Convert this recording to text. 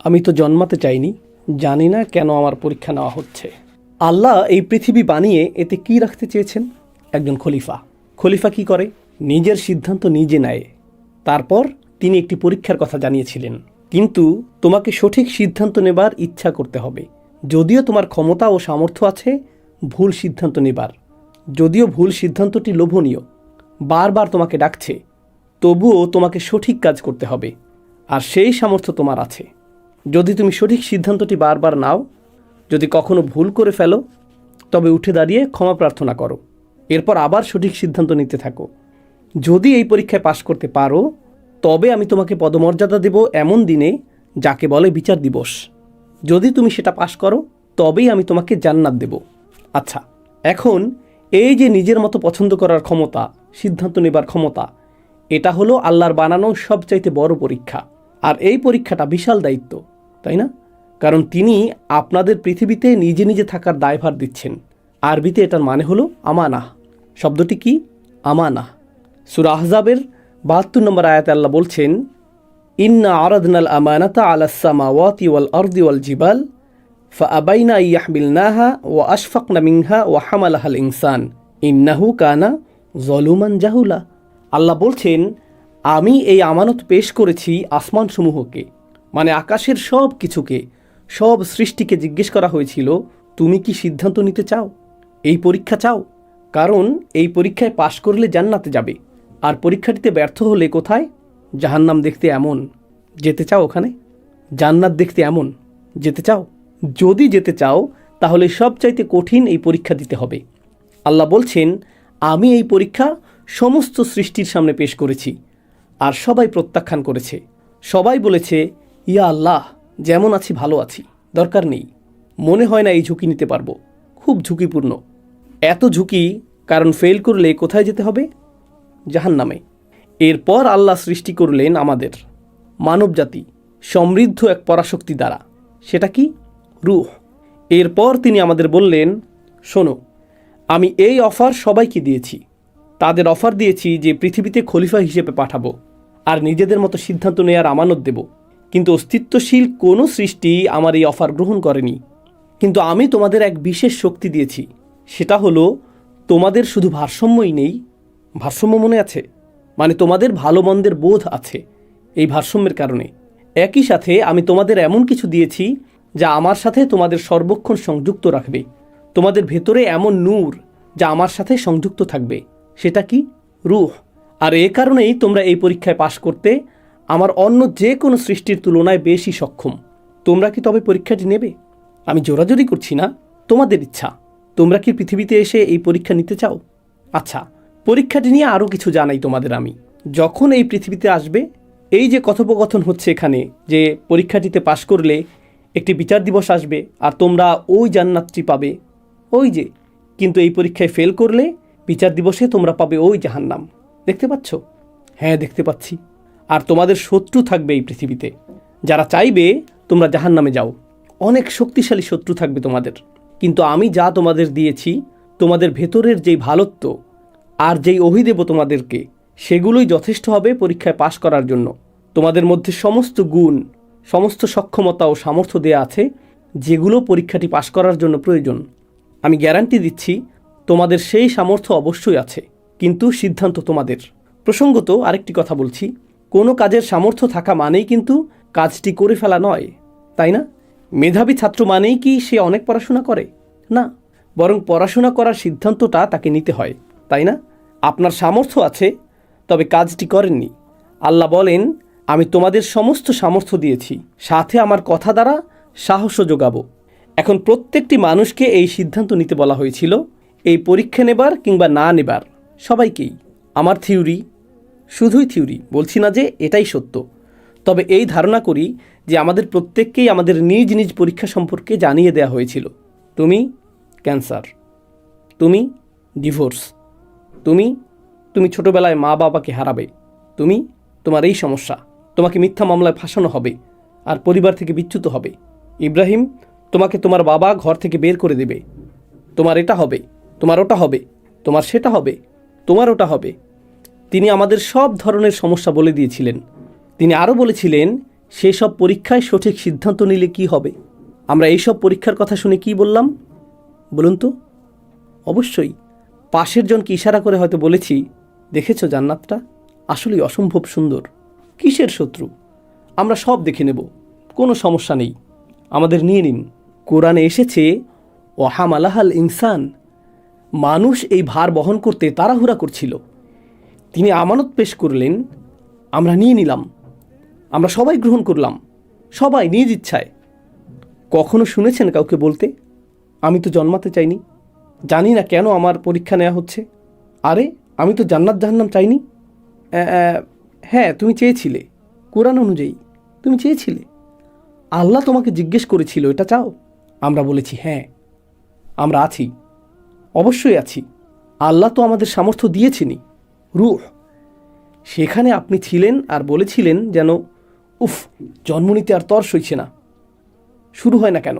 আমি তো জন্মাতে চাইনি, জানি না কেন আমার পরীক্ষা নেওয়া হচ্ছে। আল্লাহ এই পৃথিবী বানিয়ে এতে কি রাখতে চেয়েছেন? একজন খলিফা। খলিফা কি করে? নিজের সিদ্ধান্ত নিজে নেয়। তারপর তিনি একটি পরীক্ষার কথা জানিয়েছিলেন, কিন্তু তোমাকে সঠিক সিদ্ধান্ত নেবার ইচ্ছা করতে হবে। যদিও তোমার ক্ষমতা ও সামর্থ্য আছে ভুল সিদ্ধান্ত নেবার, যদিও ভুল সিদ্ধান্তটি লোভনীয়, বারবার তোমাকে ডাকছে, তবুও তোমাকে সঠিক কাজ করতে হবে। আর সেই সামর্থ্য তোমার আছে। যদি তুমি সঠিক সিদ্ধান্তটি বারবার নাও, যদি কখনো ভুল করে ফেলো, তবে উঠে দাঁড়িয়ে ক্ষমা প্রার্থনা করো, এরপর আবার সঠিক সিদ্ধান্ত নিতে থাকো। যদি এই পরীক্ষায় পাশ করতে পারো, তবে আমি তোমাকে পদমর্যাদা দেব এমন দিনে, যাকে বলে বিচার দিবস। যদি তুমি সেটা পাশ করো, তবেই আমি তোমাকে জান্নাত দেব। আচ্ছা, এখন এই যে নিজের মতো পছন্দ করার ক্ষমতা, সিদ্ধান্ত নেবার ক্ষমতা, এটা হলো আল্লাহর বানানো সবচাইতে বড় পরীক্ষা। আর এই পরীক্ষাটা বিশাল দায়িত্ব, তাই না? কারণ তিনি আপনাদের পৃথিবীতে নিজে নিজে থাকার দায়ভার দিচ্ছেন। আরবিতে এটার মানে হলো আমানাহ। শব্দটি কি? আমানাহ। সূরা আহজাবের ৭২ নম্বর আয়াতে আল্লাহ বলছেন, ইন্না আরাদনাল আমানাতা আলাস সামাওয়াতি ওয়াল আরদি ওয়াল জিবাল ফাআবাইনা আন ইয়াহমিলনাহা ওয়া আশফাকনা মিনহা ওয়া হামালাহাল ইনসান ইন্নাহু কানা যলুমান জাহুলা। আল্লাহ বলছেন, আমি এই আমানত পেশ করেছি আসমানসমূহকে, মানে আকাশের সব কিছুকে, সব সৃষ্টিকে জিজ্ঞেস করা হয়েছিল, তুমি কি সিদ্ধান্ত নিতে চাও? এই পরীক্ষা চাও? কারণ এই পরীক্ষায় পাশ করলে জান্নাতে যাবে, আর পরীক্ষাটিতে ব্যর্থ হলে কোথায়? জাহান্নাম দেখতে এমন, যেতে চাও ওখানে? জান্নাত দেখতে এমন, যেতে চাও? যদি যেতে চাও, তাহলে সবচাইতে কঠিন এই পরীক্ষা দিতে হবে। আল্লাহ বলছেন, আমি এই পরীক্ষা সমস্ত সৃষ্টির সামনে পেশ করেছি, আর সবাই প্রত্যাখ্যান করেছে। সবাই বলেছে, ইয়া আল্লাহ, যেমন আছি ভালো আছি, দরকার নেই, মনে হয় না এই ঝুঁকি নিতে পারবো, খুব ঝুঁকিপূর্ণ। এত ঝুঁকি, কারণ ফেল করলে কোথায় যেতে হবে? জাহান্নামে। এরপর আল্লাহ সৃষ্টি করলেন আমাদের মানবজাতি সমৃদ্ধ এক পরাশক্তি দ্বারা। সেটা কি? রূহ। এরপর তিনি আমাদের বললেন, শোনো, আমি এই অফার সবাইকে দিয়েছি। তাদের অফার দিয়েছি যে পৃথিবীতে খলিফা হিসেবে পাঠাবো, আর নিজেদের মতো সিদ্ধান্ত নেওয়ার আমানত দেব। কিন্তু অস্তিত্বশীল কোনো সৃষ্টি আমার এই অফার গ্রহণ করেনি। কিন্তু আমি তোমাদের এক বিশেষ শক্তি দিয়েছি, সেটা হলো তোমাদের শুধু ভারসাম্যই নেই, ভারসাম্য মনে আছে, মানে তোমাদের ভালো মন্দের বোধ আছে। এই ভারসাম্যের কারণে একই সাথে আমি তোমাদের এমন কিছু দিয়েছি যা আমার সাথে তোমাদের সর্বক্ষণ সংযুক্ত রাখবে। তোমাদের ভেতরে এমন নূর যা আমার সাথে সংযুক্ত থাকবে। সেটা কি? রূহ। আর এ কারণেই তোমরা এই পরীক্ষায় পাশ করতে আমার অন্য যে কোনো সৃষ্টির তুলনায় বেশি সক্ষম। তোমরা কি তবে পরীক্ষাটি নেবে? আমি জোরাজোরি করছি না, তোমাদের ইচ্ছা। তোমরা কি পৃথিবীতে এসে এই পরীক্ষা নিতে চাও? আচ্ছা, পরীক্ষাটি নিয়ে আরও কিছু জানাই তোমাদের আমি। যখন এই পৃথিবীতে আসবে, এই যে কথোপকথন হচ্ছে এখানে, যে পরীক্ষাটিতে পাশ করলে একটি বিচার দিবস আসবে আর তোমরা ওই জান্নাতটি পাবে, ওই যে, কিন্তু এই পরীক্ষায় ফেল করলে বিচার দিবসে তোমরা পাবে ওই জাহান্নাম। দেখতে পাচ্ছ? হ্যাঁ, দেখতে পাচ্ছি। আর তোমাদের শত্রু থাকবে এই পৃথিবীতে, যারা চাইবে তোমরা জাহান্নামে যাও। অনেক শক্তিশালী শত্রু থাকবে তোমাদের। কিন্তু আমি যা তোমাদের দিয়েছি, তোমাদের ভেতরের যেই ভালোত্ব আর যেই অভিদেব তোমাদেরকে, সেগুলোই যথেষ্ট হবে পরীক্ষায় পাশ করার জন্য। তোমাদের মধ্যে সমস্ত গুণ, সমস্ত সক্ষমতা ও সামর্থ্য দেয়া আছে, যেগুলো পরীক্ষাটি পাশ করার জন্য প্রয়োজন। আমি গ্যারান্টি দিচ্ছি, তোমাদের সেই সামর্থ্য অবশ্যই আছে, কিন্তু সিদ্ধান্ত তোমাদের। প্রসঙ্গত আরেকটি কথা বলছি, কোনো কাজের সামর্থ্য থাকা মানেই কিন্তু কাজটি করে ফেলা নয়, তাই না? মেধাবী ছাত্র মানেই কি সে অনেক পড়াশোনা করে? না, বরং পড়াশোনা করার সিদ্ধান্তটা তাকে নিতে হয়, তাই না? আপনার সামর্থ্য আছে, তবে কাজটি করেননি। আল্লাহ বলেন, আমি তোমাদের সমস্ত সামর্থ্য দিয়েছি, সাথে আমার কথা দ্বারা সাহসও যোগাবো। এখন প্রত্যেকটি মানুষকে এই সিদ্ধান্ত নিতে বলা হয়েছিল, এই পরীক্ষা নেবার কিংবা না নেবার, সবাইকেই। আমার থিওরি, শুধুই থিওরি, বলছি না যে এটাই সত্য, তবে এই ধারণা করি যে আমাদের প্রত্যেককেই আমাদের নিজ নিজ পরীক্ষা সম্পর্কে জানিয়ে দেওয়া হয়েছিল। তুমি ক্যান্সার, তুমি ডিভোর্স, তুমি ছোটবেলায় মা বাবাকে হারাবে, তোমার এই সমস্যা, তোমাকে মিথ্যা মামলায় ফাঁসানো হবে আর পরিবার থেকে বিচ্যুত হবে। ইব্রাহিম, তোমাকে তোমার বাবা ঘর থেকে বের করে দেবে, তোমার এটা হবে, তোমার ওটা হবে, তোমার সেটা হবে, তোমার ওটা হবে। তিনি আমাদের সব ধরনের সমস্যা বলে দিয়েছিলেন। তিনি আরও বলেছিলেন, সেসব পরীক্ষায় সঠিক সিদ্ধান্ত নিলে কি হবে? আমরা এইসব পরীক্ষার কথা শুনে কি বললাম বলুন তো? অবশ্যই পাশের জনকে ইশারা করে হয়তো বলেছি, দেখেছো জান্নাতটা আসলেই অসম্ভব সুন্দর। কিসের শত্রু? আমরা সব দেখে নেব, কোনো সমস্যা নেই, আমাদের নিয়ে নিন। কোরআনে এসেছে ওয়াহামালাহাল ইনসান, মানুষ এই ভার বহন করতে তাড়াহুড়া করছিল, তিনি আমানত পেশ করলেন, আমরা নিয়ে নিলাম, আমরা সবাই গ্রহণ করলাম, সবাই নিজ ইচ্ছায়। কখনো শুনেছেন কাউকে বলতে, আমি তো জন্মাতে চাইনি, জানি না কেন আমার পরীক্ষা নেওয়া হচ্ছে? আরে আমি তো জান্নাত জাহান্নাম চাইনি। হ্যাঁ তুমি চেয়েছিলে, কোরআন অনুযায়ী তুমি চেয়েছিলে, আল্লাহ তোমাকে জিজ্ঞেস করেছিল এটা চাও। আমরা বলেছি হ্যাঁ আমরা আছি, অবশ্যই আছি, আল্লাহ তো আমাদের সামর্থ্য দিয়েছেনই, রূহ। সেখানে আপনি ছিলেন আর বলেছিলেন যেন উফ, জন্ম নিতে আর তর সইছে না, শুরু হয় না কেন?